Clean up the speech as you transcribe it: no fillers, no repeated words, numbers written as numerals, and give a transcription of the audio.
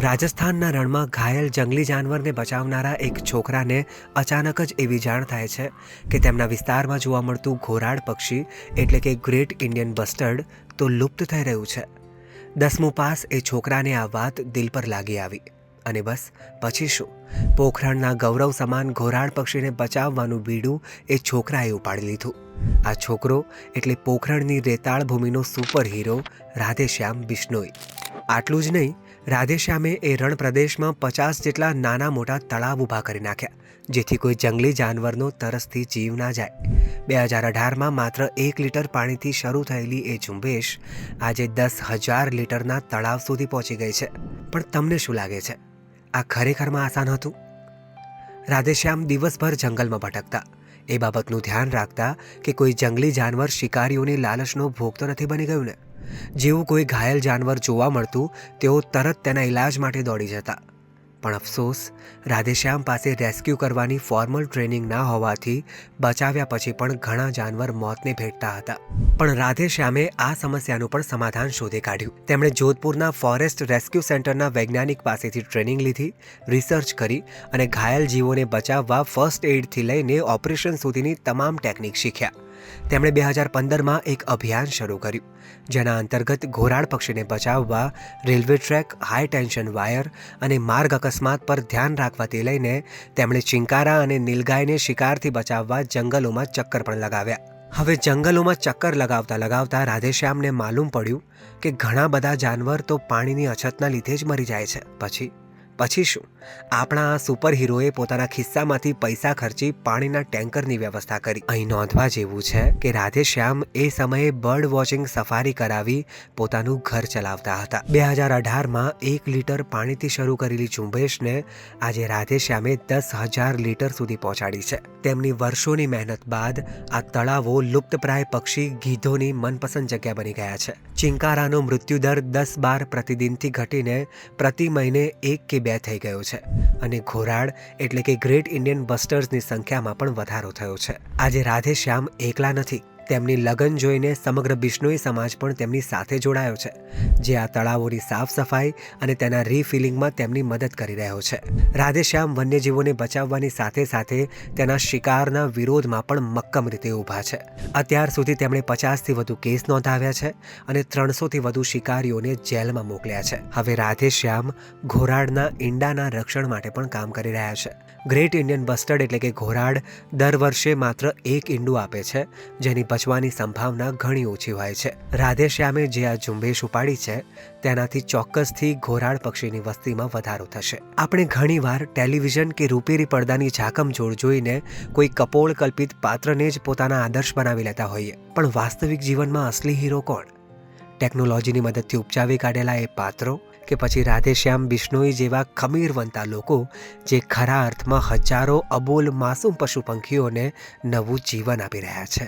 રાજસ્થાનના રણમાં ઘાયલ જંગલી જાનવરને બચાવનારા એક છોકરાને અચાનક જ એવી જાણ થાય છે કે તેમના વિસ્તારમાં જોવા મળતું ઘોરાડ પક્ષી એટલે કે ગ્રેટ ઇન્ડિયન બસ્ટર્ડ તો લુપ્ત થઈ રહ્યું છે. 10મું પાસ એ છોકરાને આ વાત દિલ પર લાગી આવી અને બસ પછી શું, પોખરણના ગૌરવ સમાન ઘોરાડ પક્ષીને બચાવવાનું બીડું એ છોકરાએ ઉપાડી લીધું. આ છોકરો એટલે પોખરણની રેતાળ ભૂમિનો સુપર હીરો રાધેશ્યામ બિશ્નોઈ. આટલું જ નહીં, રાધેશ્યામે એ રણ પ્રદેશમાં 50 જેટલા નાના મોટા તળાવ ઊભા કરી નાખ્યા જેથી કોઈ જંગલી જાનવરનો તરસથી જીવ ના જાય. 2018માં માત્ર 1 લીટર પાણીથી શરૂ થયેલી એ ઝુંબેશ આજે 10,000 લીટરના તળાવ સુધી પહોંચી ગઈ છે. પણ તમને શું લાગે છે, આ ખરેખરમાં આસાન હતું? રાધેશ્યામ દિવસભર જંગલમાં ભટકતા, એ બાબતનું ધ્યાન રાખતા કે કોઈ જંગલી જાનવર શિકારીઓની લાલચનો ભોગ તો નથી બની ગયું ને. જેવું કોઈ ઘાયલ જાનવર જોવા મળતું તેઓ તરત તેના ઈલાજ માટે દોડી જતા. પણ અફસોસ, રાધેશ્યામ પાસે રેસ્ક્યુ કરવાની ફોર્મલ ટ્રેનિંગ ના હોવાથી બચાવ્યા પછી પણ ઘણા જાનવર મોતને ભેટતા હતા. પણ રાધેશ્યામે આ સમસ્યાનું પણ સમાધાન શોધી કાઢ્યું. તેમણે જોધપુરના ફોરેસ્ટ રેસ્ક્યુ સેન્ટરના વૈજ્ઞાનિક પાસેથી ટ્રેનિંગ લીધી, રિસર્ચ કરી અને ઘાયલ જીવોને બચાવવા ફર્સ્ટ એઇડથી લઈને ઓપરેશન સુધીની તમામ ટેકનિક શીખ્યા. તેમણે 2015માં એક અભિયાન શરૂ કર્યું જેના અંતર્ગત ઘોરાડ પક્ષીને બચાવવા railway track, high tension wire અને માર્ગ અકસ્માત પર ધ્યાન રાખવાથી લઈને તેમણે ચિંકારા અને નીલગાયને શિકારથી બચાવવા જંગલોમાં ચક્કર પણ લગાવ્યા. હવે જંગલોમાં ચક્કર લગાવતા લગાવતા રાધેશ્યામને માલુમ પડ્યું કે ઘણા બધા જાનવર તો પાણીની અછતના લીધે જ મરી જાય છે. પછી શું, આપણા આ સુપર હીરોએ પોતાના ખિસ્સામાંથી પૈસા ખર્ચી પાણીના ટેન્કરની વ્યવસ્થા કરી. અહીં નોંધવા જેવું છે કે રાધેશ્યામ એ સમયે બર્ડ વોચિંગ સફારી કરાવી પોતાનું ઘર ચલાવતા હતા. 2018માં 1 લીટર પાણીથી શરૂ કરેલી ઝુંબેશને આજે રાધેશ્યામે 10,000 લીટર સુધી પહોંચાડી છે. તેમની વર્ષોની મહેનત બાદ આ તળાવો લુપ્તપ્રાય પક્ષી ગીધોની મનપસંદ જગ્યા બની ગયા છે. ચિંકારાનો મૃત્યુદર 10-12 પ્રતિદિનથી ઘટીને પ્રતિ મહિને 1 કે 2 થઈ ગયો છે અને ઘોરાડ એટલે કે ગ્રેટ ઇન્ડિયન બસ્ટર્સની સંખ્યામાં પણ વધારો થયો છે. આજે રાધેશ્યામ એકલા નથી. તેમની લગન જોઈને સમગ્ર બિશ્નોઈ સમાજ પણ તેમની સાથે જોડાયો છે, જે આ તળાવોની સાફ સફાઈ અને તેના રીફિલિંગમાં તેમની મદદ કરી રહ્યો છે. રાધેશ્યામ વન્યજીવોને બચાવવાની સાથે સાથે તેના શિકારના વિરોધમાં પણ મક્કમ રીતે ઊભા છે. અત્યાર સુધી તેમણે 50થી વધુ કેસ નોંધાવ્યા છે અને 300થી વધુ શિકારીઓને જેલમાં મોકલ્યા છે. હવે રાધેશ્યામ ઘોરાડના ઈંડાના રક્ષણ માટે પણ કામ કરી રહ્યા છે. ગ્રેટ ઇન્ડિયન બસ્ટર્ડ એટલે કે ઘોરાડ દર વર્ષે માત્ર 1 ઈંડું આપે છે, જેની બચવાની સંભાવના ઘણી ઓછી હોય છે. રાધેશ્યામે જે આ ઝુંબેશ ઉપાડી છે તેનાથી ચોક્કસથી ઘોરાડ પક્ષીની વસ્તીમાં વધારો થશે. આપણે ઘણીવાર ટેલિવિઝન કે રૂપેરી પડદાની ઝાકમઝોળ જોઈને કોઈ કપોળ કલ્પિત પાત્રને જ પોતાના આદર્શ બનાવી લેતા હોઈએ, પણ વાસ્તવિક જીવનમાં અસલી હીરો કોણ? ટેકનોલોજીની મદદથી ઉપજાવી કાઢેલા એ પાત્રો કે પછી રાધેશ્યામ બિશ્નોઈ જેવા ખમીરવંતા લોકો જે ખરા અર્થમાં હજારો અબોલ માસૂમ પશુ પંખીઓને નવું જીવન આપી રહ્યા છે.